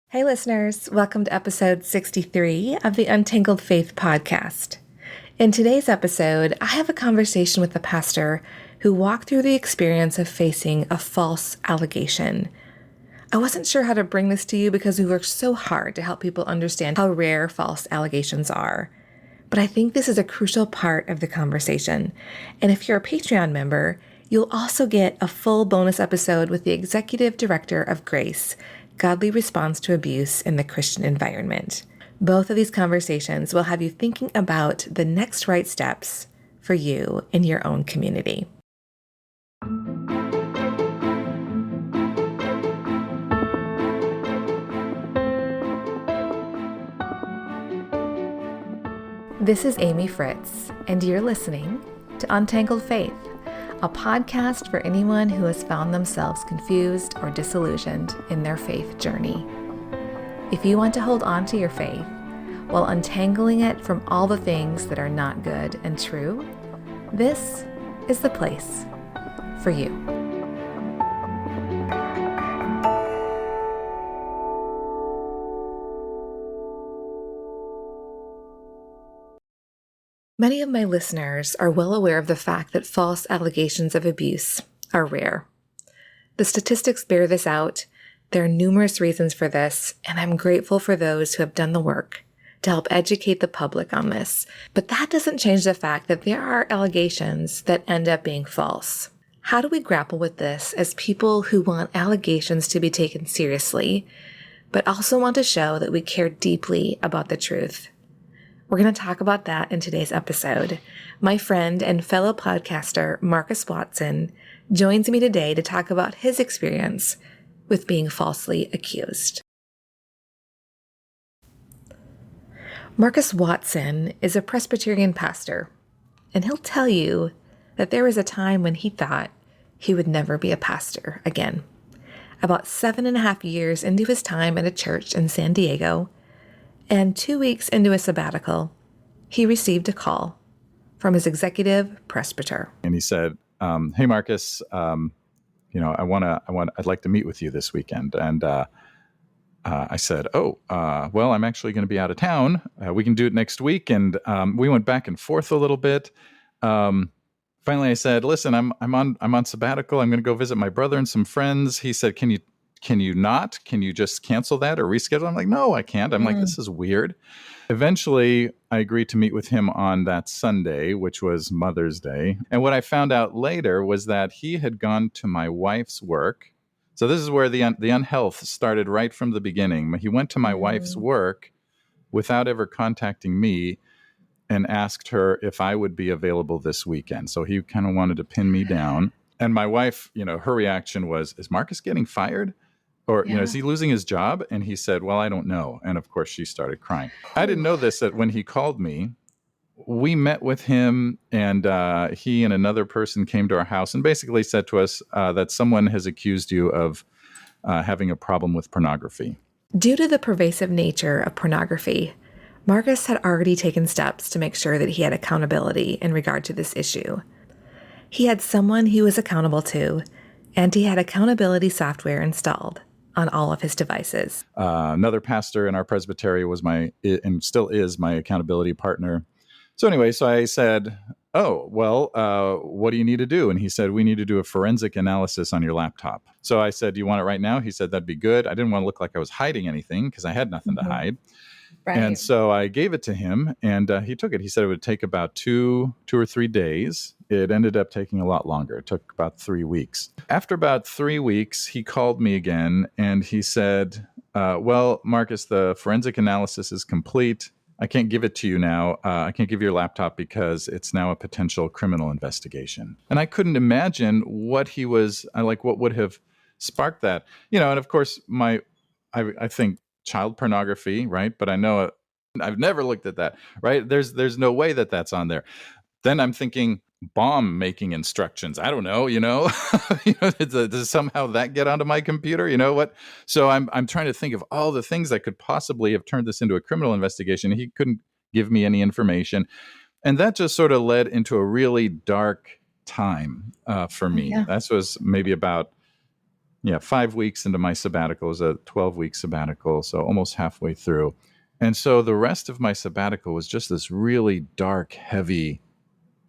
Hey listeners, welcome to episode 63 of the Untangled Faith Podcast. In today's episode, I have a conversation with a pastor who walked through the experience of facing a false allegation. I wasn't sure how to bring this to you because we worked so hard to help people understand how rare false allegations are. But I think this is a crucial part of the conversation. And if you're a Patreon member, you'll also get a full bonus episode with the executive director of G.R.A.C.E, Godly Response to Abuse in the Christian Environment. Both of these conversations will have you thinking about the next right steps for you in your own community. This is Amy Fritz, and you're listening to Untangled Faith, a podcast for anyone who has found themselves confused or disillusioned in their faith journey. If you want to hold on to your faith while untangling it from all the things that are not good and true, this is the place for you. Many of my listeners are well aware of the fact that false allegations of abuse are rare. The statistics bear this out. There are numerous reasons for this, and I'm grateful for those who have done the work to help educate the public on this. But that doesn't change the fact that there are allegations that end up being false. How do we grapple with this as people who want allegations to be taken seriously, but also want to show that we care deeply about the truth? We're going to talk about that in today's episode. My friend and fellow podcaster, Markus Watson, joins me today to talk about his experience with being falsely accused. Markus Watson is a Presbyterian pastor, and he'll tell you that there was a time when he thought he would never be a pastor again. About 7.5 years into his time at a church in San Diego, and 2 weeks into a sabbatical, he received a call from his executive presbyter. And he said, "Hey, Markus, I'd like to meet with you this weekend." And I said, "Oh, well, I'm actually going to be out of town. We can do it next week." And we went back and forth a little bit. Finally, I said, "Listen, I'm on sabbatical. I'm going to go visit my brother and some friends." He said, Can you not? Can you just cancel that or reschedule?" I'm like, "No, I can't." I'm like, "This is weird." Eventually, I agreed to meet with him on that Sunday, which was Mother's Day. And what I found out later was that he had gone to my wife's work. So this is where the unhealth started right from the beginning. He went to my wife's work without ever contacting me and asked her if I would be available this weekend. So he kind of wanted to pin me down. And my wife, her reaction was, "Is Markus getting fired? Or, is he losing his job?" And he said, "Well, I don't know." And of course, she started crying. I didn't know this, that when he called me, we met with him, and he and another person came to our house and basically said to us that someone has accused you of having a problem with pornography. Due to the pervasive nature of pornography, Markus had already taken steps to make sure that he had accountability in regard to this issue. He had someone he was accountable to, and he had accountability software installed on all of his devices. Another pastor in our presbytery was and still is my accountability partner. So anyway, so I said, "Oh, well, what do you need to do?" And he said, "We need to do a forensic analysis on your laptop." So I said, "Do you want it right now?" He said, "That'd be good." I didn't want to look like I was hiding anything because I had nothing to hide. Right. And so I gave it to him, and he took it. He said it would take about two or 3 days. It ended up taking a lot longer. It took about 3 weeks. After about 3 weeks, he called me again, and he said, "Well, Markus, the forensic analysis is complete. I can't give it to you now. I can't give you your laptop because it's now a potential criminal investigation." And I couldn't imagine what what would have sparked that. And of course, I think child pornography, right? But I know I've never looked at that, right? There's no way that that's on there. Then I'm thinking bomb making instructions. I don't know, does somehow that get onto my computer? You know what? So I'm trying to think of all the things that could possibly have turned this into a criminal investigation. He couldn't give me any information. And that just sort of led into a really dark time for me. Yeah. That was maybe about 5 weeks into my sabbatical. It was a 12-week sabbatical, so almost halfway through. And so the rest of my sabbatical was just this really dark, heavy,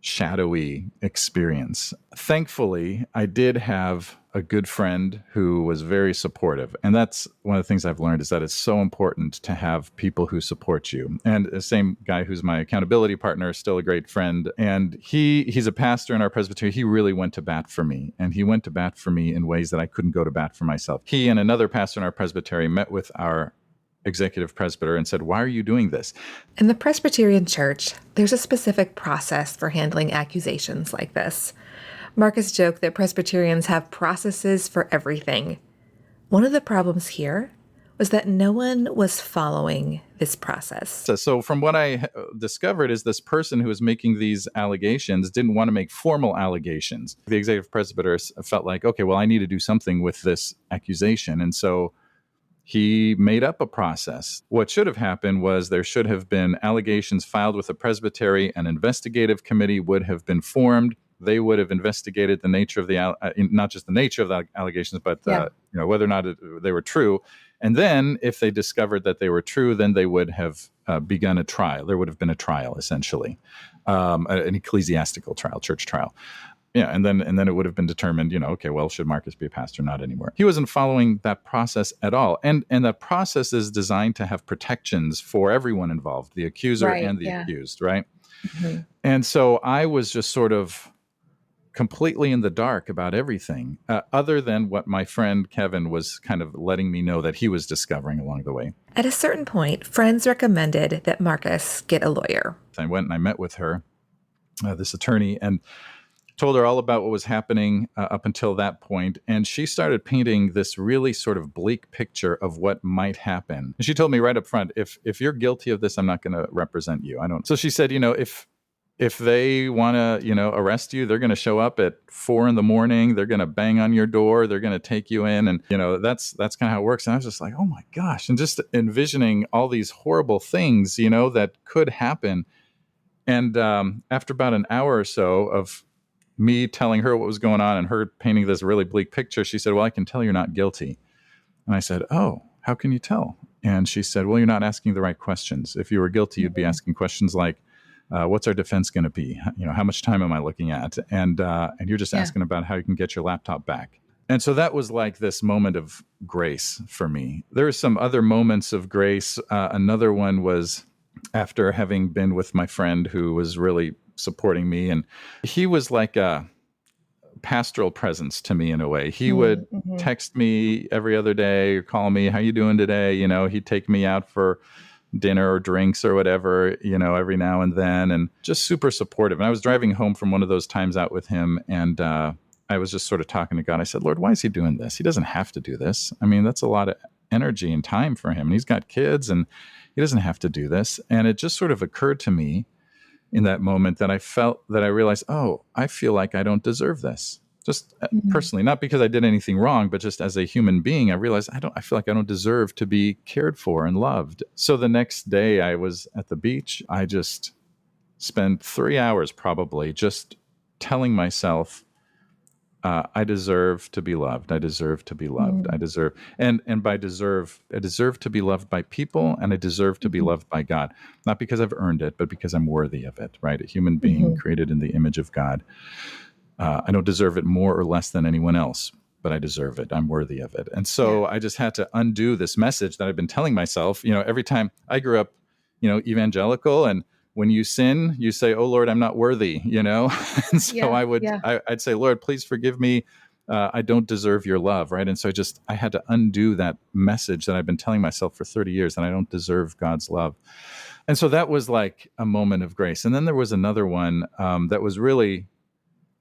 shadowy experience. Thankfully, I did have a good friend who was very supportive. And that's one of the things I've learned, is that it's so important to have people who support you. And the same guy who's my accountability partner, still a great friend. And he's a pastor in our presbytery. He really went to bat for me. And he went to bat for me in ways that I couldn't go to bat for myself. He and another pastor in our presbytery met with our executive presbyter and said, "Why are you doing this?" In the Presbyterian Church, there's a specific process for handling accusations like this. Markus joked that Presbyterians have processes for everything. One of the problems here was that no one was following this process. So from what I discovered is this person who was making these allegations didn't want to make formal allegations. The executive presbyter felt like, okay, well, I need to do something with this accusation. And so he made up a process. What should have happened was there should have been allegations filed with the presbytery. An investigative committee would have been formed. They would have investigated the nature of the, not just the nature of the allegations, but whether or not they were true. And then if they discovered that they were true, then they would have begun a trial. There would have been a trial, essentially, an ecclesiastical trial, church trial. Yeah, and then it would have been determined, okay, well, should Markus be a pastor? Not anymore. He wasn't following that process at all. And that process is designed to have protections for everyone involved, the accuser and the accused, right? Mm-hmm. And so I was just sort of completely in the dark about everything, other than what my friend Kevin was kind of letting me know that he was discovering along the way. At a certain point, friends recommended that Markus get a lawyer. I went and I met with her, this attorney, and told her all about what was happening up until that point. And she started painting this really sort of bleak picture of what might happen. And she told me right up front, if you're guilty of this, I'm not going to represent you. I don't. So she said, if they want to, arrest you, they're going to show up at 4 a.m. They're going to bang on your door. They're going to take you in. And, that's kind of how it works. And I was just like, oh my gosh. And just envisioning all these horrible things, that could happen. And after about an hour or so of me telling her what was going on and her painting this really bleak picture, she said, well, I can tell you're not guilty. And I said, oh, how can you tell? And she said, well, you're not asking the right questions. If you were guilty, you'd be asking questions like, what's our defense going to be? How much time am I looking at? And you're just asking about how you can get your laptop back. And so that was like this moment of grace for me. There were some other moments of grace. Another one was after having been with my friend who was really supporting me. And he was like a pastoral presence to me in a way. He would text me every other day or call me, how you doing today? He'd take me out for dinner or drinks or whatever, every now and then, and just super supportive. And I was driving home from one of those times out with him, and I was just sort of talking to God. I said, Lord, why is he doing this? He doesn't have to do this. I mean, that's a lot of energy and time for him. And he's got kids and he doesn't have to do this. And it just sort of occurred to me in that moment that I realized, oh, I feel like I don't deserve this. Just personally, not because I did anything wrong, but just as a human being, I realized I feel like I don't deserve to be cared for and loved. So the next day I was at the beach. I just spent 3 hours probably just telling myself, I deserve to be loved. I deserve to be loved. I deserve, and by deserve, I deserve to be loved by people, and I deserve to be loved by God. Not because I've earned it, but because I'm worthy of it, right? A human being created in the image of God. I don't deserve it more or less than anyone else, but I deserve it. I'm worthy of it. And so I just had to undo this message that I've been telling myself, every time I grew up, evangelical, and when you sin, you say, oh, Lord, I'm not worthy, And so I'd say, Lord, please forgive me. I don't deserve your love, right? And so I had to undo that message that I've been telling myself for 30 years, that I don't deserve God's love. And so that was like a moment of grace. And then there was another one that was really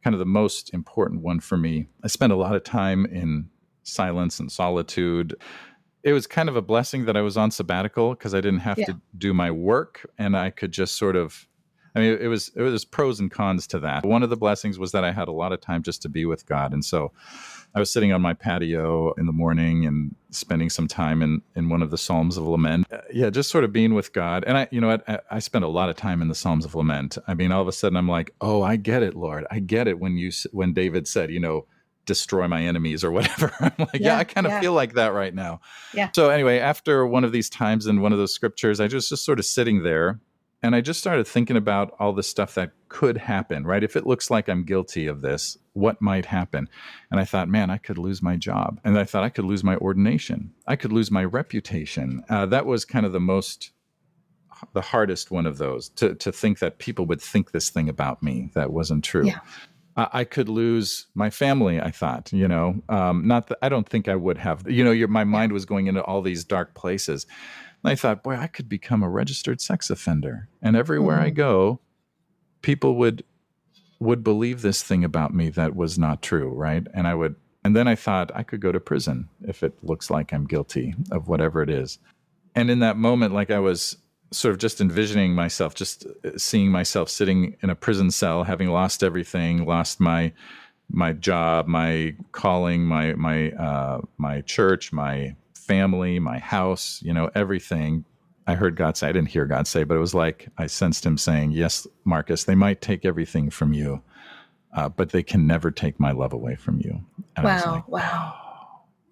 kind of the most important one for me. I spent a lot of time in silence and solitude. It was kind of a blessing that I was on sabbatical because I didn't have to do my work, and I could just sort of, it was pros and cons to that. One of the blessings was that I had a lot of time just to be with God. And so I was sitting on my patio in the morning and spending some time in one of the Psalms of Lament. Just sort of being with God. And I spent a lot of time in the Psalms of Lament. I mean, all of a sudden I'm like, oh, I get it, Lord. I get it when David said, destroy my enemies or whatever. I'm like, I kind of feel like that right now. Yeah. So anyway, after one of these times in one of those scriptures, I just sort of sitting there, and I just started thinking about all the stuff that could happen, right? If it looks like I'm guilty of this, what might happen? And I thought, man, I could lose my job. And I thought I could lose my ordination. I could lose my reputation. That was kind of the hardest one of those, to think that people would think this thing about me that wasn't true. Yeah. I could lose my family, I thought, not that I don't think I would have, my mind was going into all these dark places. And I thought, boy, I could become a registered sex offender. And everywhere I go, people would believe this thing about me that was not true, right? And then I thought I could go to prison if it looks like I'm guilty of whatever it is. And in that moment, like I was sort of just envisioning myself, just seeing myself sitting in a prison cell, having lost everything, lost my job, my calling, my church, my family, my house, everything. I heard God say, I didn't hear God say, but it was like I sensed him saying, yes, Marcus, they might take everything from you, but they can never take my love away from you. And I was like, wow.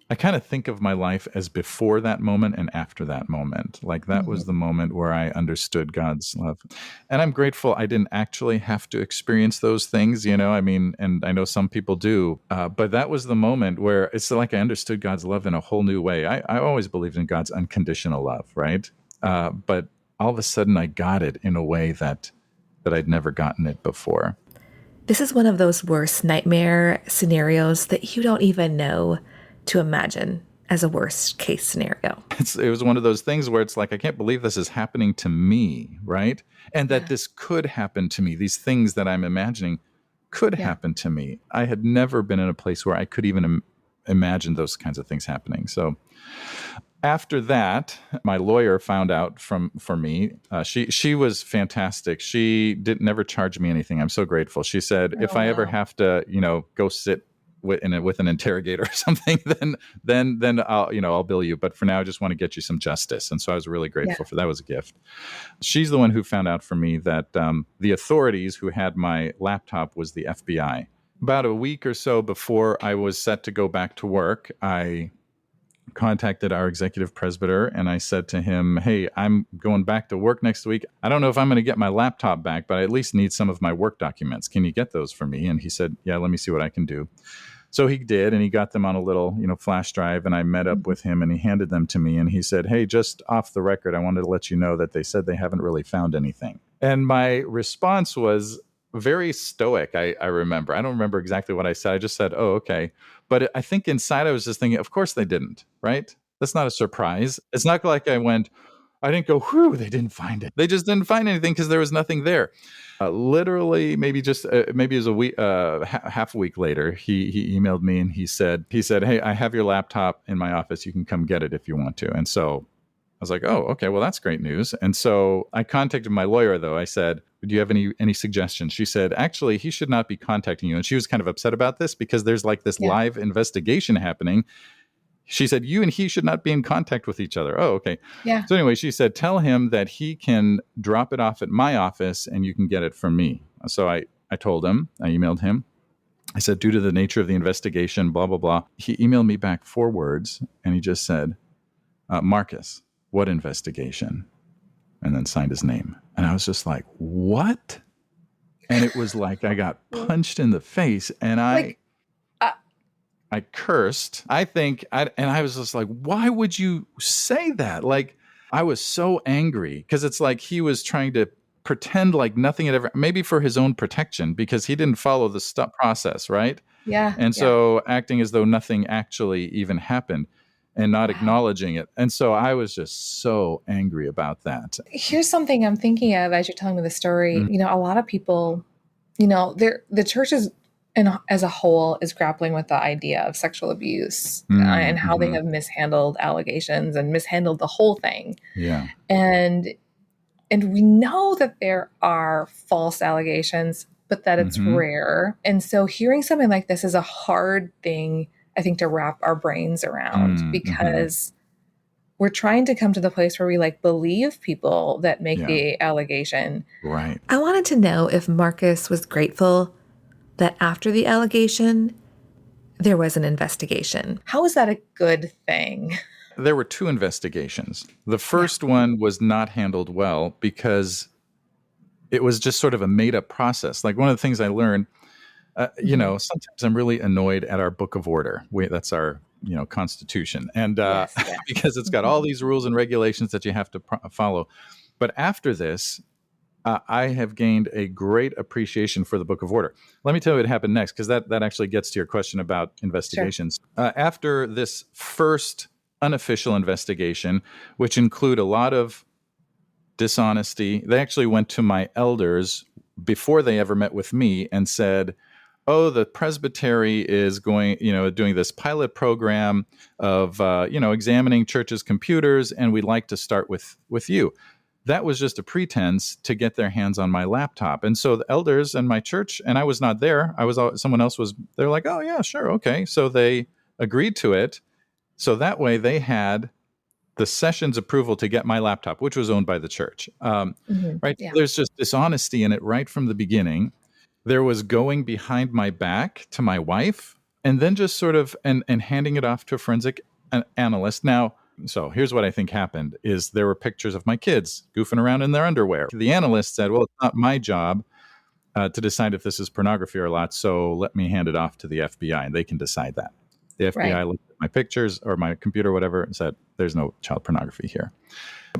I kind of think of my life as before that moment and after that moment. Like that was the moment where I understood God's love. And I'm grateful I didn't actually have to experience those things, and I know some people do, but that was the moment where it's like I understood God's love in a whole new way. I always believed in God's unconditional love, right? But all of a sudden I got it in a way that I'd never gotten it before. This is one of those worst nightmare scenarios that you don't even know to imagine as a worst case scenario. It was one of those things where it's like, I can't believe this is happening to me, right? And that this could happen to me. These things that I'm imagining could happen to me. I had never been in a place where I could even imagine those kinds of things happening. So after that, my lawyer found out for me. She was fantastic. She never charged me anything. I'm so grateful. She said, if I ever have to, go sit with an interrogator or something, then I'll bill you. But for now, I just want to get you some justice. And so I was really grateful for that. It was a gift. She's the one who found out for me that the authorities who had my laptop was the FBI. About a week or so before I was set to go back to work, I contacted our executive presbyter and I said to him, hey, I'm going back to work next week. I don't know if I'm going to get my laptop back, but I at least need some of my work documents. Can you get those for me? And he said, yeah, let me see what I can do. So he did, and he got them on a little, flash drive, and I met up with him and he handed them to me and he said, hey, just off the record, I wanted to let you know that they said they haven't really found anything. And my response was very stoic. I remember. I don't remember exactly what I said. I just said, oh, okay. But I think inside I was just thinking, of course they didn't, right? That's not a surprise. It's not like I didn't go, whew, they didn't find it. They just didn't find anything because there was nothing there. Literally, maybe it was a week, half a week later, he emailed me and he said, hey, I have your laptop in my office. You can come get it if you want to. And so I was like, oh, okay, well, that's great news. And so I contacted my lawyer, though. I said, do you have any suggestions? She said, actually, he should not be contacting you. And she was kind of upset about this because there's like this live investigation happening. She said, you and he should not be in contact with each other. Oh, okay. Yeah. So anyway, she said, tell him that he can drop it off at my office and you can get it from me. So I told him, I emailed him. I said, due to the nature of the investigation, blah, blah, blah. He emailed me back 4 words and he just said, Marcus, what investigation? And then signed his name. And I was just like, what? And it was like I got punched in the face and I cursed. I was just like, why would you say that? Like, I was so angry because it's like he was trying to pretend like nothing had ever, maybe for his own protection, because he didn't follow the process, right? Yeah. And so acting as though nothing actually even happened and not acknowledging it. And so I was just so angry about that. Here's something I'm thinking of as you're telling me the story. Mm-hmm. A lot of people, the church is, and as a whole, is grappling with the idea of sexual abuse and how they have mishandled allegations and mishandled the whole thing. Yeah. And we know that there are false allegations, but that it's rare. And so hearing something like this is a hard thing, I think, to wrap our brains around because we're trying to come to the place where we believe people that make the allegation. Right. I wanted to know if Marcus was grateful that after the allegation, there was an investigation. How is that a good thing? There were 2 investigations. The first one was not handled well because it was just sort of a made-up process. Like one of the things I learned, sometimes I'm really annoyed at our Book of Order. That's our, Constitution. And because it's got all these rules and regulations that you have to follow. But after this, I have gained a great appreciation for the Book of Order. Let me tell you what happened next, because that actually gets to your question about investigations. Sure. After this first unofficial investigation, which include a lot of dishonesty, they actually went to my elders before they ever met with me and said, oh, the presbytery is doing this pilot program of, examining churches' computers, and we'd like to start with you. That was just a pretense to get their hands on my laptop. And so the elders and my church, and I was not there, someone else was, they're like, oh yeah, sure, okay. So they agreed to it. So that way they had the session's approval to get my laptop, which was owned by the church. Right? Yeah. There's just dishonesty in it right from the beginning. There was going behind my back to my wife, and then just sort of and handing it off to a forensic analyst. Now, so here's what I think happened: is there were pictures of my kids goofing around in their underwear. The analyst said, "Well, it's not my job to decide if this is pornography or not, so let me hand it off to the FBI, and they can decide that." The FBI looked at my pictures or my computer or whatever and said, there's no child pornography here.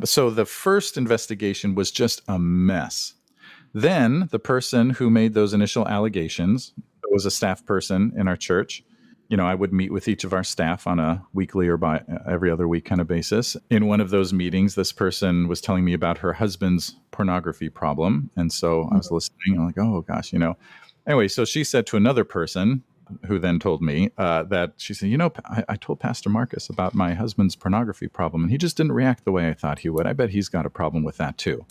So the first investigation was just a mess. Then the person who made those initial allegations was a staff person in our church. I would meet with each of our staff on a weekly or by every other week kind of basis. In one of those meetings, this person was telling me about her husband's pornography problem. And so I was listening. I'm like, oh, gosh, Anyway, so she said to another person, who then told me that she said, I told Pastor Markus about my husband's pornography problem, and he just didn't react the way I thought he would. I bet he's got a problem with that too.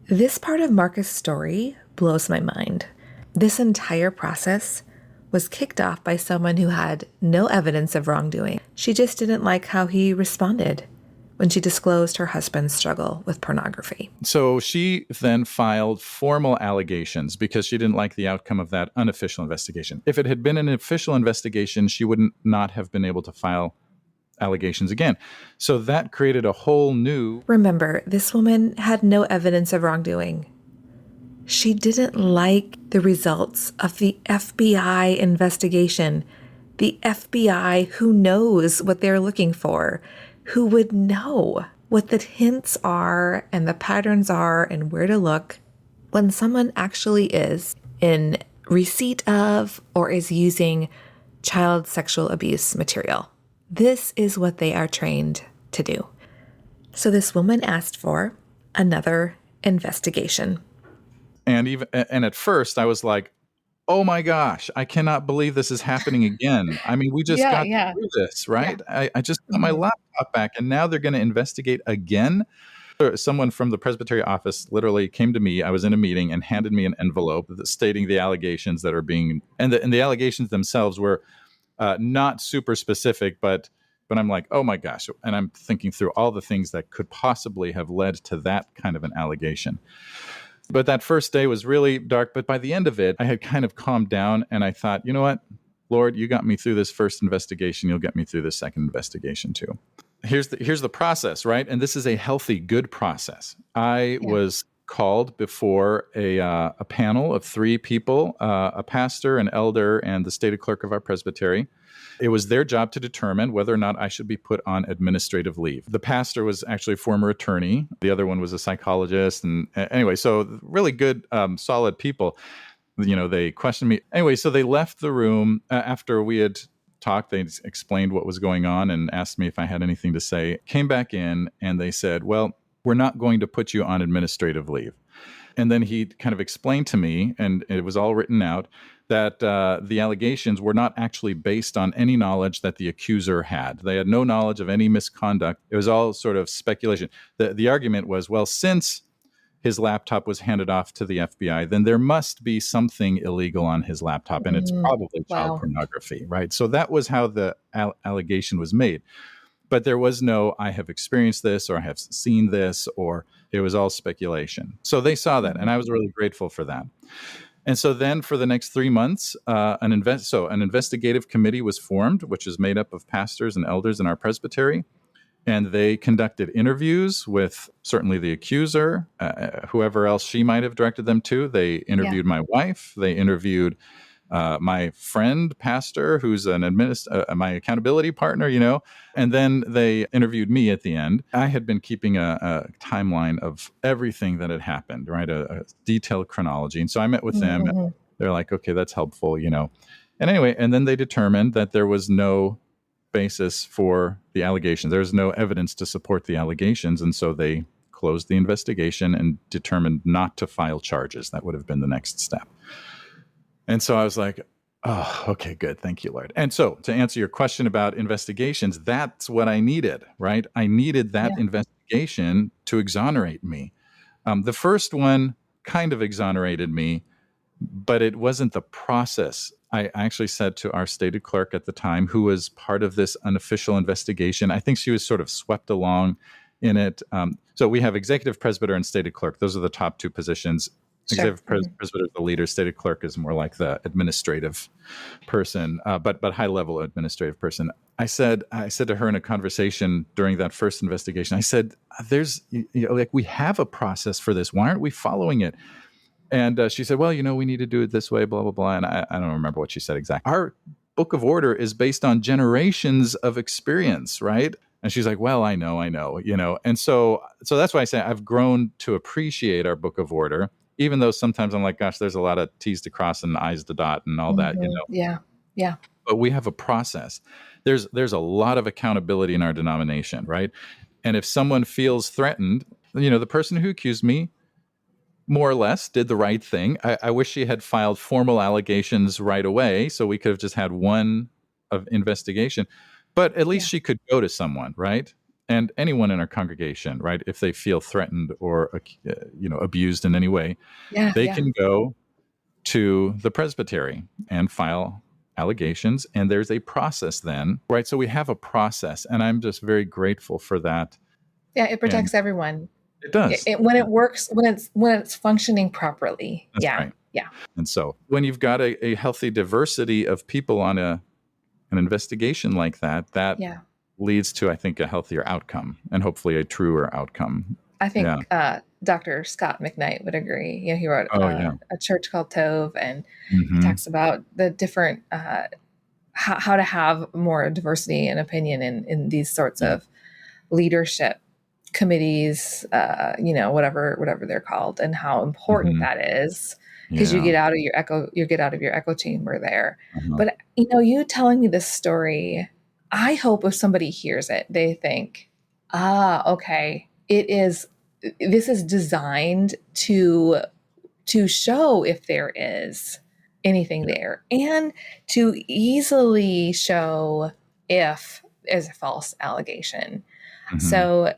This part of Markus' story blows my mind. This entire process was kicked off by someone who had no evidence of wrongdoing. She just didn't like how he responded when she disclosed her husband's struggle with pornography. So she then filed formal allegations because she didn't like the outcome of that unofficial investigation. If it had been an official investigation, she would not have been able to file allegations again. So that created a whole new... Remember, this woman had no evidence of wrongdoing. She didn't like the results of the FBI investigation. The FBI, who knows what they're looking for, who would know what the hints are and the patterns are and where to look when someone actually is in receipt of or is using child sexual abuse material. This is what they are trained to do. So this woman asked for another investigation. And at first I was like, oh my gosh, I cannot believe this is happening again. I mean, we just got through this, right? Yeah. I just got my laptop back, and now they're going to investigate again. Someone from the Presbytery office literally came to me. I was in a meeting and handed me an envelope stating the allegations that are being, and the allegations themselves were not super specific, but I'm like, oh my gosh. And I'm thinking through all the things that could possibly have led to that kind of an allegation. But that first day was really dark. But by the end of it, I had kind of calmed down, and I thought, you know what, Lord, you got me through this first investigation. You'll get me through this second investigation too. Here's the process, right? And this is a healthy, good process. I was called before a panel of 3 people, a pastor, an elder, and the stated clerk of our presbytery. It was their job to determine whether or not I should be put on administrative leave. The pastor was actually a former attorney. The other one was a psychologist. And anyway, so really good, solid people. They questioned me. Anyway, so they left the room after we had talked. They explained what was going on and asked me if I had anything to say. Came back in and they said, well, we're not going to put you on administrative leave. And then he kind of explained to me, and it was all written out, that the allegations were not actually based on any knowledge that the accuser had. They had no knowledge of any misconduct. It was all sort of speculation. The argument was, well, since his laptop was handed off to the FBI, then there must be something illegal on his laptop, and it's probably child pornography, right? So that was how the allegation was made. But there was no, I have experienced this, or I have seen this, or it was all speculation. So they saw that, and I was really grateful for that. And so then for the next 3 months, an investigative committee was formed, which is made up of pastors and elders in our presbytery. And they conducted interviews with certainly the accuser, whoever else she might have directed them to. They interviewed my wife. They interviewed my friend, pastor, who's my accountability partner, and then they interviewed me at the end. I had been keeping a timeline of everything that had happened, right? A detailed chronology. And so I met with them. And they're like, okay, that's helpful, And anyway, and then they determined that there was no basis for the allegation. There's no evidence to support the allegations. And so they closed the investigation and determined not to file charges. That would have been the next step. And so I was like, oh, okay, good. Thank you, Lord. And so to answer your question about investigations, that's what I needed, right? I needed that investigation to exonerate me. The first one kind of exonerated me, but it wasn't the process. I actually said to our stated clerk at the time, who was part of this unofficial investigation, I think she was sort of swept along in it. So we have executive presbyter and stated clerk. Those are the top two positions. Sure. Executive presbyter is the leader. Stated clerk is more like the administrative person, but high level administrative person. I said to her in a conversation during that first investigation, I said, "There's we have a process for this. Why aren't we following it?" And she said, well, we need to do it this way, blah, blah, blah. And I don't remember what she said exactly. Our book of order is based on generations of experience, right? And she's like, well, I know. And so that's why I say I've grown to appreciate our book of order, even though sometimes I'm like, gosh, there's a lot of T's to cross and I's to dot and all that, Yeah. But we have a process. There's a lot of accountability in our denomination, right? And if someone feels threatened, the person who accused me, more or less, did the right thing. I wish she had filed formal allegations right away, so we could have just had one of investigation. But at least she could go to someone, right? And anyone in our congregation, right? If they feel threatened or abused in any way, they can go to the presbytery and file allegations. And there's a process then, right? So we have a process, and I'm just very grateful for that. Yeah, it protects everyone. It does. When it works, when it's functioning properly. That's right. Yeah. And so when you've got a healthy diversity of people on an investigation like that leads to, I think, a healthier outcome and hopefully a truer outcome. I think Dr. Scott McKnight would agree. He wrote a church called Tove, and he talks about the different how to have more diversity and opinion in these sorts of leadership committees, whatever they're called, and how important that is, because you get out of your echo chamber there. But you telling me this story, I hope if somebody hears it, they think, okay, this is designed to show if there is anything there, and to easily show if there's a false allegation. So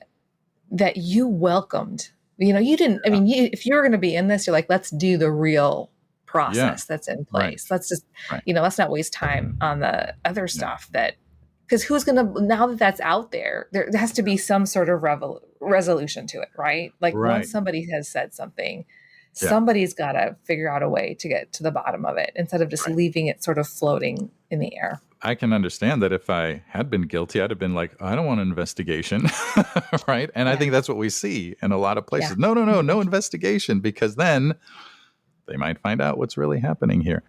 that you welcomed, you didn't, if you were going to be in this, you're like, let's do the real process that's in place. Let's just, let's not waste time on the other stuff because who's going to, now that that's out there has to be some sort of resolution to it, right? Like once somebody has said something, somebody's got to figure out a way to get to the bottom of it instead of just leaving it sort of floating in the air. I can understand that if I had been guilty, I'd have been like, I don't want an investigation, right? And I think that's what we see in a lot of places. No investigation, because then they might find out what's really happening here.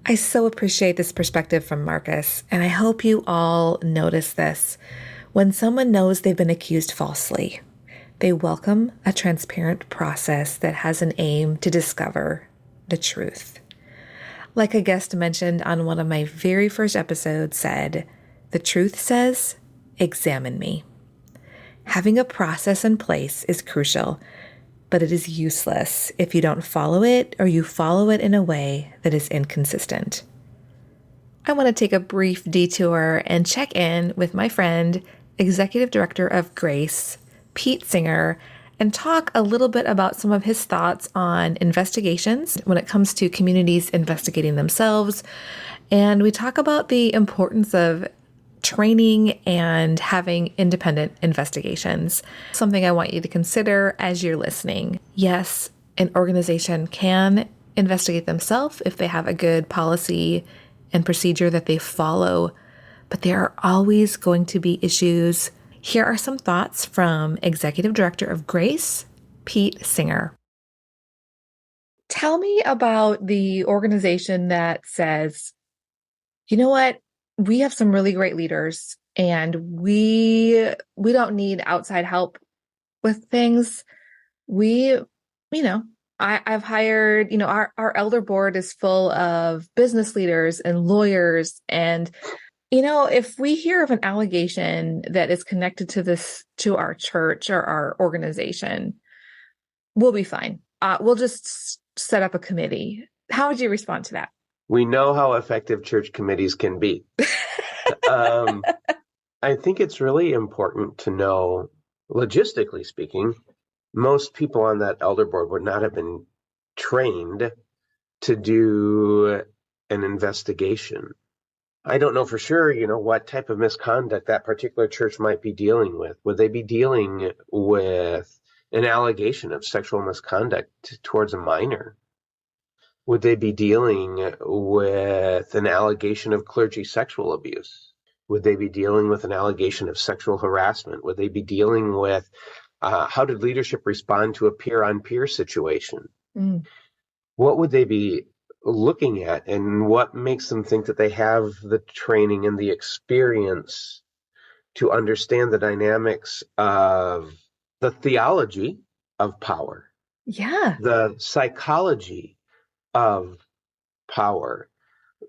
I so appreciate this perspective from Markus, and I hope you all notice this. When someone knows they've been accused falsely, they welcome a transparent process that has an aim to discover the truth. Like a guest mentioned on one of my very first episodes said, the truth says, examine me. Having a process in place is crucial, but it is useless if you don't follow it or you follow it in a way that is inconsistent. I want to take a brief detour and check in with my friend, Executive Director of G.R.A.C.E, Pete Singer, and talk a little bit about some of his thoughts on investigations when it comes to communities investigating themselves. And we talk about the importance of training and having independent investigations, something I want you to consider as you're listening. Yes, an organization can investigate themselves if they have a good policy and procedure that they follow, but there are always going to be issues. Here are some thoughts from Executive Director of G.R.A.C.E, Pete Singer. Tell me about the organization that says, you know what, we have some really great leaders and we don't need outside help with things. I've hired, our elder board is full of business leaders and lawyers. And, if we hear of an allegation that is connected to our church or our organization, we'll be fine. We'll just set up a committee. How would you respond to that? We know how effective church committees can be. I think it's really important to know, logistically speaking, most people on that elder board would not have been trained to do an investigation. I don't know for sure, what type of misconduct that particular church might be dealing with. Would they be dealing with an allegation of sexual misconduct towards a minor? Would they be dealing with an allegation of clergy sexual abuse? Would they be dealing with an allegation of sexual harassment? Would they be dealing with how did leadership respond to a peer-on-peer situation? What would they be looking at, and what makes them think that they have the training and the experience to understand the dynamics of the theology of power? Yeah. The psychology of power,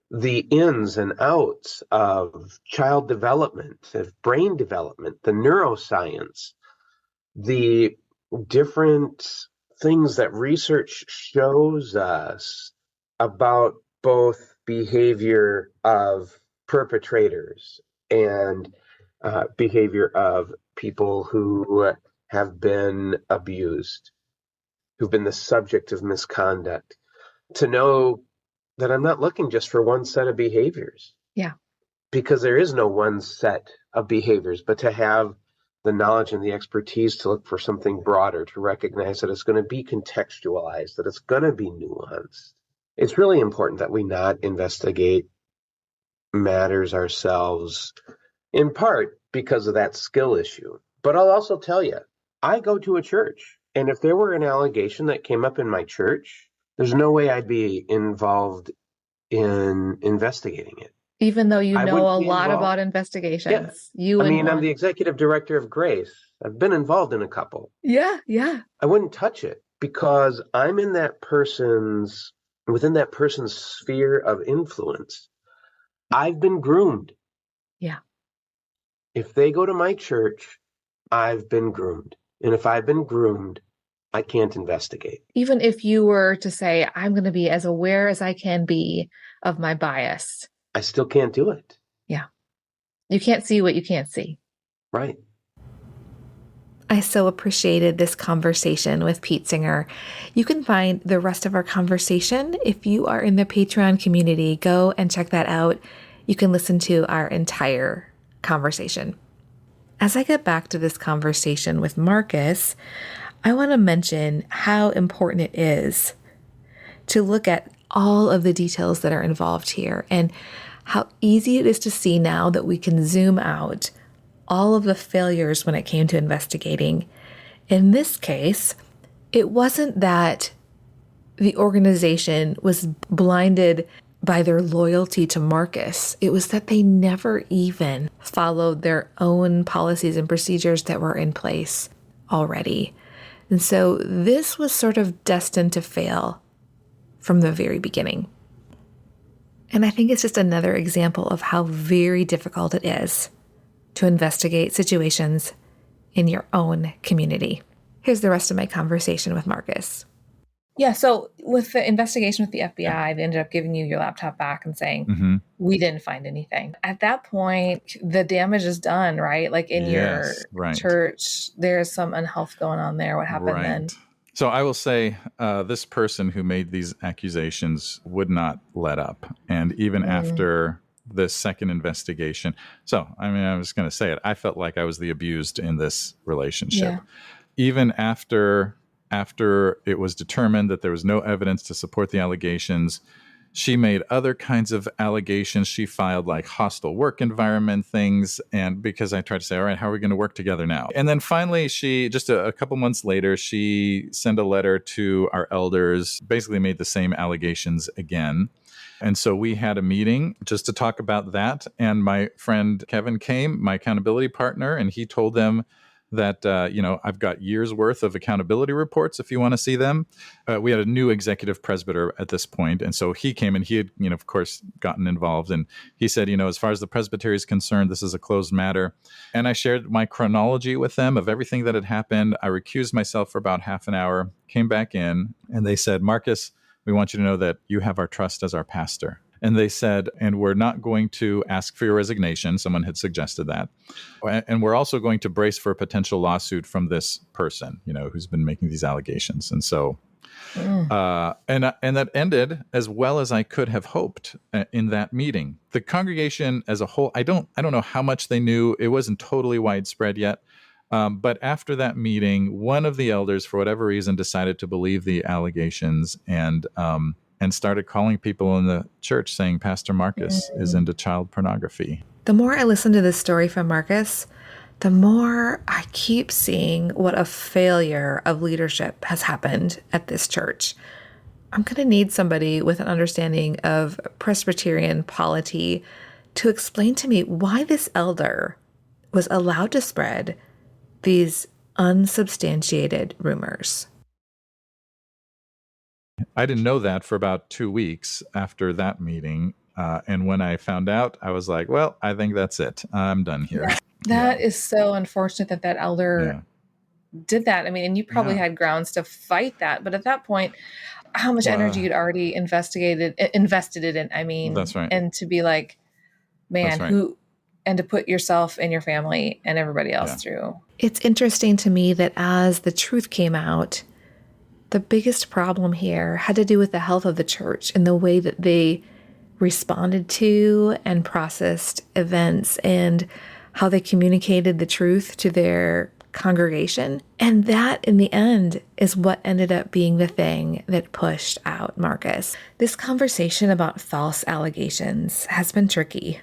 the ins and outs of child development, of brain development, the neuroscience, the different things that research shows us about both behavior of perpetrators and behavior of people who have been abused, who've been the subject of misconduct, to know that I'm not looking just for one set of behaviors. Yeah. Because there is no one set of behaviors, but to have the knowledge and the expertise to look for something broader, to recognize that it's going to be contextualized, that it's going to be nuanced. It's really important that we not investigate matters ourselves, in part because of that skill issue. But I'll also tell you, I go to a church, and if there were an allegation that came up in my church, there's no way I'd be involved in investigating it. Even though you know a lot about investigations. Yeah. I'm the executive director of G.R.A.C.E. I've been involved in a couple. Yeah. I wouldn't touch it because I'm within that person's sphere of influence. I've been groomed. Yeah. If they go to my church, I've been groomed. And if I've been groomed, I can't investigate. Even if you were to say, I'm going to be as aware as I can be of my bias, I still can't do it. Yeah. You can't see what you can't see. Right. I so appreciated this conversation with Pete Singer. You can find the rest of our conversation if you are in the Patreon community. Go and check that out. You can listen to our entire conversation. As I get back to this conversation with Markus, I want to mention how important it is to look at all of the details that are involved here and how easy it is to see now that we can zoom out all of the failures when it came to investigating. In this case, it wasn't that the organization was blinded by their loyalty to Markus. It was that they never even followed their own policies and procedures that were in place already. And so this was sort of destined to fail from the very beginning. And I think it's just another example of how very difficult it is to investigate situations in your own community. Here's the rest of my conversation with Markus. Yeah, so with the investigation with the FBI, they ended up giving you your laptop back and saying, we didn't find anything. At that point, the damage is done, right? Like in your church, there's some unhealth going on there. What happened then? So I will say this person who made these accusations would not let up. And even after the second investigation. So, I was going to say it. I felt like I was the abused in this relationship. Yeah. Even after after it was determined that there was no evidence to support the allegations, she made other kinds of allegations. She filed like hostile work environment things. And because I tried to say, all right, how are we going to work together now? And then finally, she just a couple months later, she sent a letter to our elders, basically made the same allegations again. And so we had a meeting just to talk about that. And my friend Kevin came, my accountability partner, and he told them that, I've got years worth of accountability reports if you want to see them. We had a new executive presbyter at this point. And so he came and he had, of course, gotten involved. And he said, as far as the presbytery is concerned, this is a closed matter. And I shared my chronology with them of everything that had happened. I recused myself for about half an hour, came back in, and they said, Markus, we want you to know that you have our trust as our pastor. And they said, and we're not going to ask for your resignation. Someone had suggested that. And we're also going to brace for a potential lawsuit from this person, who's been making these allegations. And so, and that ended as well as I could have hoped in that meeting. The congregation as a whole, I don't know how much they knew. It wasn't totally widespread yet. But after that meeting, one of the elders, for whatever reason, decided to believe the allegations and started calling people in the church saying Pastor Markus is into child pornography. The more I listen to this story from Markus, the more I keep seeing what a failure of leadership has happened at this church. I'm going to need somebody with an understanding of Presbyterian polity to explain to me why this elder was allowed to spread these unsubstantiated rumors. I didn't know that for about 2 weeks after that meeting. And when I found out, I was like, well, I think that's it. I'm done here. Yeah. That is so unfortunate that elder did that. I mean, and you probably had grounds to fight that. But at that point, how much energy you'd already invested it in. I mean, that's right. And to be like, man, and to put yourself and your family and everybody else through. It's interesting to me that as the truth came out, the biggest problem here had to do with the health of the church and the way that they responded to and processed events and how they communicated the truth to their congregation. And that, in the end, is what ended up being the thing that pushed out Markus. This conversation about false allegations has been tricky.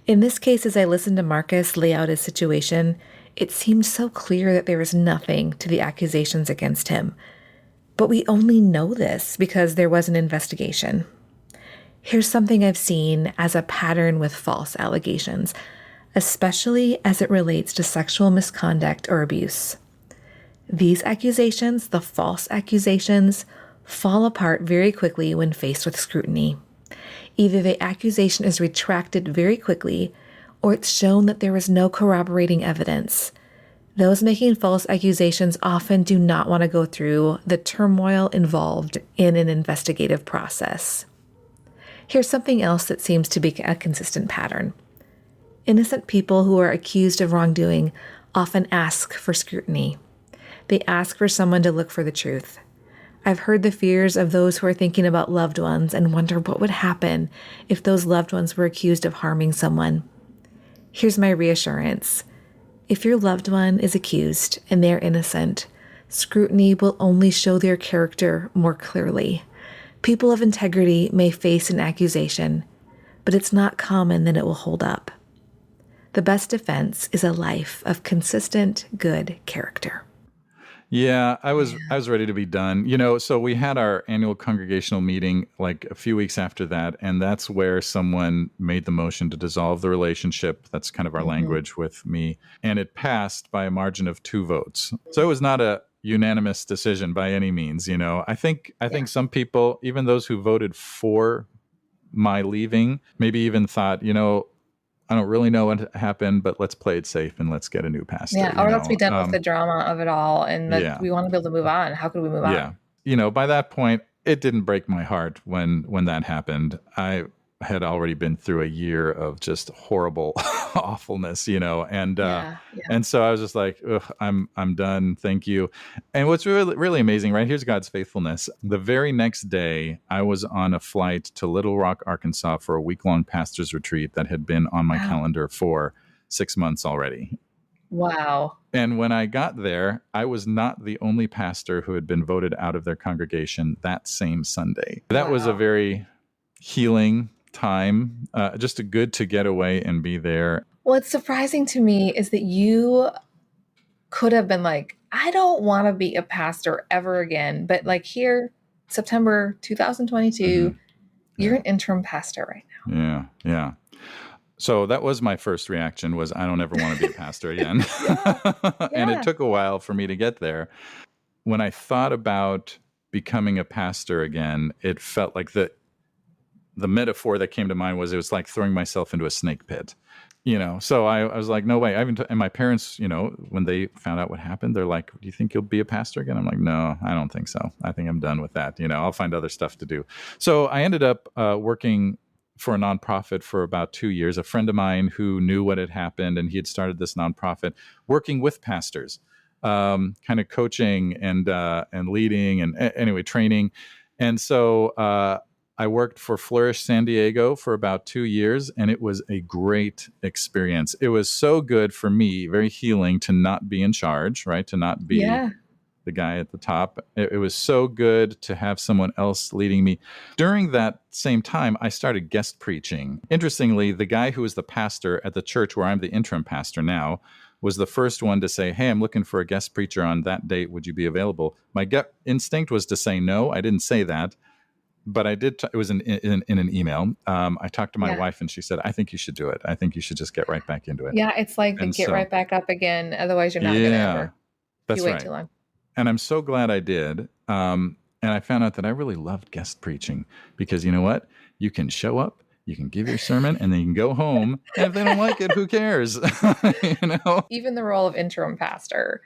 In this case, as I listened to Markus lay out his situation, it seemed so clear that there was nothing to the accusations against him. But we only know this because there was an investigation. Here's something I've seen as a pattern with false allegations, especially as it relates to sexual misconduct or abuse. These accusations, the false accusations, fall apart very quickly when faced with scrutiny. Either the accusation is retracted very quickly, or it's shown that there was no corroborating evidence. Those making false accusations often do not want to go through the turmoil involved in an investigative process. Here's something else that seems to be a consistent pattern. Innocent people who are accused of wrongdoing often ask for scrutiny. They ask for someone to look for the truth. I've heard the fears of those who are thinking about loved ones and wonder what would happen if those loved ones were accused of harming someone. Here's my reassurance. If your loved one is accused and they're innocent, scrutiny will only show their character more clearly. People of integrity may face an accusation, but it's not common that it will hold up. The best defense is a life of consistent, good character. Yeah, I was ready to be done. So we had our annual congregational meeting like a few weeks after that, and that's where someone made the motion to dissolve the relationship. That's kind of our language with me. And it passed by a margin of 2 votes. So it was not a unanimous decision by any means. I think some people, even those who voted for my leaving, maybe even thought, I don't really know what happened, but let's play it safe and let's get a new pastor. Yeah, or let's be done with the drama of it all, and we want to be able to move on. How could we move on? Yeah, by that point, it didn't break my heart when that happened. I had already been through a year of just horrible awfulness, and so I was just like, ugh, I'm done. Thank you. And what's really, really amazing, right? Here's God's faithfulness. The very next day, I was on a flight to Little Rock, Arkansas for a week-long pastor's retreat that had been on my calendar for 6 months already. Wow. And when I got there, I was not the only pastor who had been voted out of their congregation that same Sunday. That was a Wow. very healing time, just a good to get away and be there. What's surprising to me is that you could have been like, I don't want to be a pastor ever again. But like here, September 2022, you're an interim pastor right now. Yeah. So that was my first reaction was, I don't ever want to be a pastor again. And it took a while for me to get there. When I thought about becoming a pastor again, it felt like the metaphor that came to mind was, it was like throwing myself into a snake pit. So I was like, no way. And my parents, when they found out what happened, they're like, do you think you'll be a pastor again? I'm like, no, I don't think so. I think I'm done with that. I'll find other stuff to do. So I ended up working for a nonprofit for about 2 years. A friend of mine who knew what had happened, and he had started this nonprofit working with pastors, kind of coaching and leading and anyway, training. And so I worked for Flourish San Diego for about 2 years, and it was a great experience. It was so good for me, very healing to not be in charge, right? To not be the guy at the top. It was so good to have someone else leading me. During that same time, I started guest preaching. Interestingly, the guy who was the pastor at the church where I'm the interim pastor now was the first one to say, hey, I'm looking for a guest preacher on that date. Would you be available? My gut instinct was to say no. I didn't say that. But I did. It was in an email. I talked to my wife, and she said, "I think you should do it. I think you should just get right back into it." Yeah, it's like get right back up again. Otherwise, you're not going to ever. That's you wait right. too long. And I'm so glad I did. And I found out that I really loved guest preaching because you know what? You can show up, you can give your sermon, and then you can go home. And if they don't like it, who cares? Even the role of interim pastor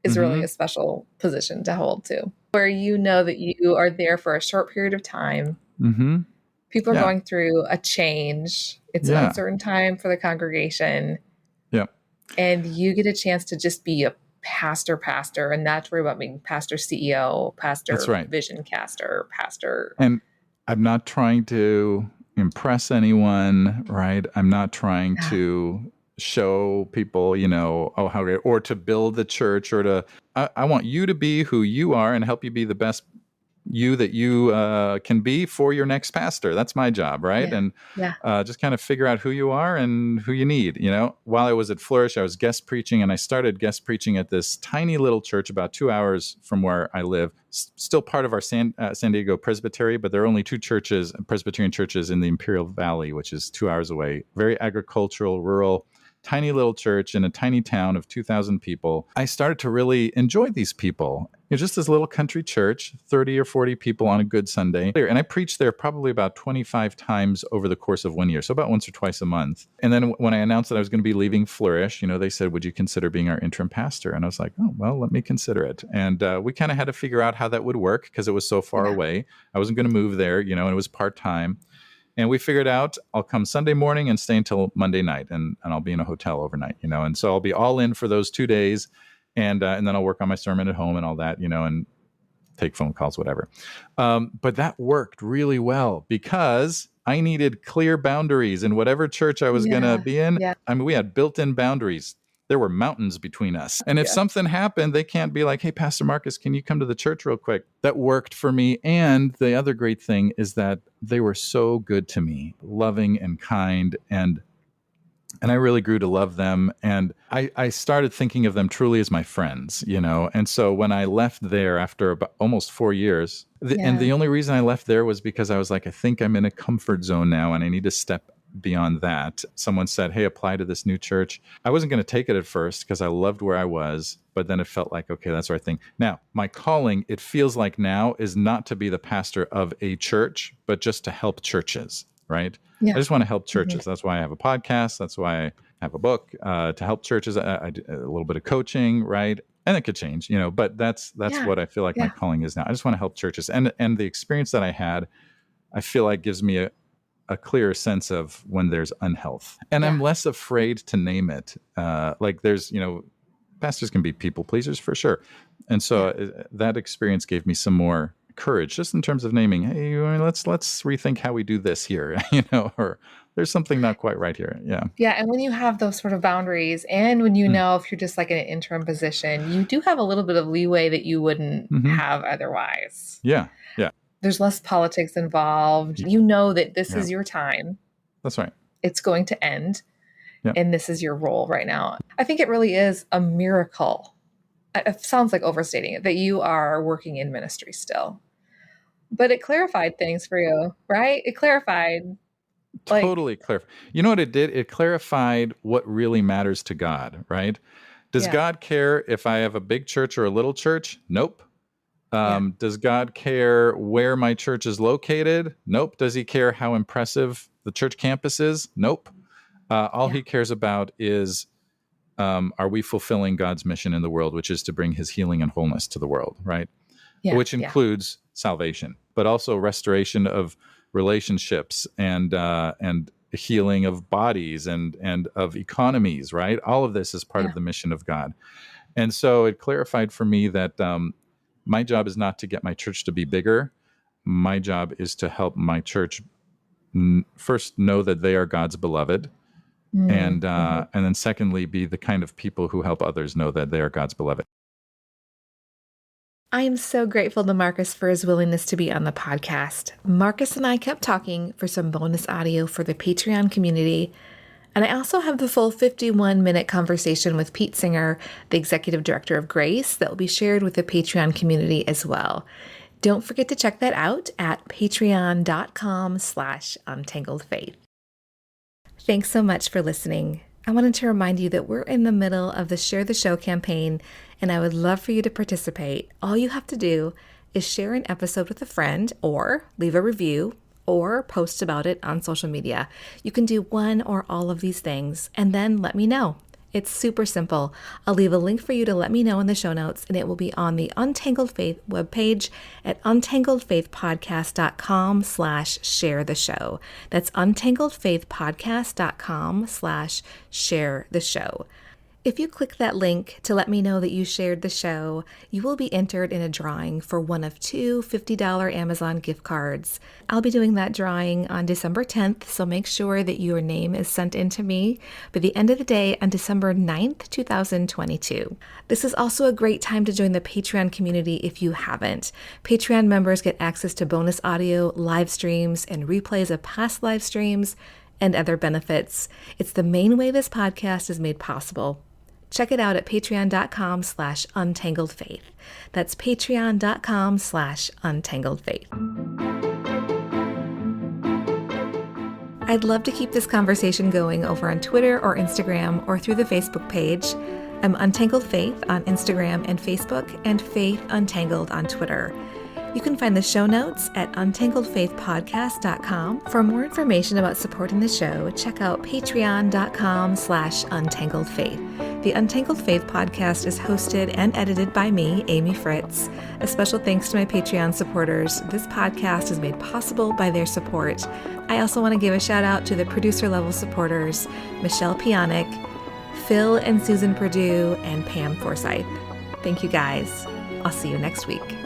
is really a special position to hold too, where that you are there for a short period of time. People are going through a change. It's an uncertain time for the congregation. And you get a chance to just be a pastor, and not worry about being pastor CEO, pastor vision caster, pastor. And I'm not trying to impress anyone, right? I'm not trying to show people, how great, or to build the church, or I want you to be who you are and help you be the best you that you can be for your next pastor. That's my job, right? And just kind of figure out who you are and who you need. While I was at Flourish, I was guest preaching, and I started guest preaching at this tiny little church about 2 hours from where I live. Still part of our San Diego Presbytery, but there are only 2 churches, Presbyterian churches, in the Imperial Valley, which is 2 hours away. Very agricultural, rural, tiny little church in a tiny town of 2,000 people. I started to really enjoy these people. Just this little country church, 30 or 40 people on a good Sunday. And I preached there probably about 25 times over the course of 1 year, so about once or twice a month. And then when I announced that I was going to be leaving Flourish, they said, would you consider being our interim pastor? And I was like, oh, well, let me consider it. And we kind of had to figure out how that would work because it was so far away. I wasn't going to move there, and it was part-time. And we figured out I'll come Sunday morning and stay until Monday night, and I'll be in a hotel overnight, and so I'll be all in for those 2 days, and then I'll work on my sermon at home and all that, and take phone calls, whatever. But that worked really well because I needed clear boundaries in whatever church I was going to be in. I mean, we had built-in boundaries. There were mountains between us. And if something happened, they can't be like, hey, Pastor Markus, can you come to the church real quick? That worked for me. And the other great thing is that they were so good to me, loving and kind. And I really grew to love them. And I started thinking of them truly as my friends, And so when I left there after about almost 4 years, and the only reason I left there was because I was like, I think I'm in a comfort zone now and I need to step beyond that. Someone said, hey, apply to this new church. I wasn't going to take it at first because I loved where I was, but then it felt like, okay, that's the right thing. Now, my calling, it feels like now, is not to be the pastor of a church, but just to help churches, right? I just want to help churches. That's why I have a podcast. That's why I have a book, to help churches. I do a little bit of coaching, right? And it could change, but that's what I feel like my calling is now. I just want to help churches. And the experience that I had, I feel like gives me a clearer sense of when there's unhealth. And I'm less afraid to name it. Like there's, pastors can be people pleasers for sure. And so that experience gave me some more courage just in terms of naming, hey, let's rethink how we do this here, or there's something not quite right here. Yeah. Yeah. And when you have those sort of boundaries, and when you know if you're just like in an interim position, you do have a little bit of leeway that you wouldn't have otherwise. Yeah. Yeah. There's less politics involved. You know that this Yeah. is your time. That's right. It's going to end. Yeah. And this is your role right now. I think it really is a miracle. It sounds like overstating it, that you are working in ministry still. But it clarified things for you, right? It clarified. Totally clarified. You know what it did? It clarified what really matters to God, right? Does God care if I have a big church or a little church? Nope. Does God care where my church is located? Nope. Does he care how impressive the church campus is? Nope. All he cares about is, are we fulfilling God's mission in the world, which is to bring his healing and wholeness to the world, right? Yeah, which includes salvation, but also restoration of relationships and healing of bodies and of economies, right? All of this is part of the mission of God. And so it clarified for me that my job is not to get my church to be bigger. My job is to help my church first know that they are God's beloved. And then secondly, be the kind of people who help others know that they are God's beloved. I am so grateful to Markus for his willingness to be on the podcast. Markus and I kept talking for some bonus audio for the Patreon community. And I also have the full 51-minute conversation with Pete Singer, the executive director of G.R.A.C.E, that will be shared with the Patreon community as well. Don't forget to check that out at patreon.com/untangledfaith. Thanks so much for listening. I wanted to remind you that we're in the middle of the Share the Show campaign, and I would love for you to participate. All you have to do is share an episode with a friend, or leave a review, or post about it on social media. You can do one or all of these things, and then let me know. It's super simple. I'll leave a link for you to let me know in the show notes, and it will be on the Untangled Faith webpage at untangledfaithpodcast.com/share the show. That's untangledfaithpodcast.com/share the show. If you click that link to let me know that you shared the show, you will be entered in a drawing for one of two $50 Amazon gift cards. I'll be doing that drawing on December 10th, so make sure that your name is sent in to me by the end of the day on December 9th, 2022. This is also a great time to join the Patreon community if you haven't. Patreon members get access to bonus audio, live streams, and replays of past live streams, and other benefits. It's the main way this podcast is made possible. Check it out at patreon.com/untangledfaith. That's patreon.com/untangledfaith. I'd love to keep this conversation going over on Twitter or Instagram or through the Facebook page. I'm Untangled Faith on Instagram and Facebook, and Faith Untangled on Twitter. You can find the show notes at untangledfaithpodcast.com. For more information about supporting the show, check out patreon.com/untangledfaith. The Untangled Faith Podcast is hosted and edited by me, Amy Fritz. A special thanks to my Patreon supporters. This podcast is made possible by their support. I also want to give a shout out to the producer level supporters, Michelle Pionic, Phil and Susan Perdue, and Pam Forsyth. Thank you guys. I'll see you next week.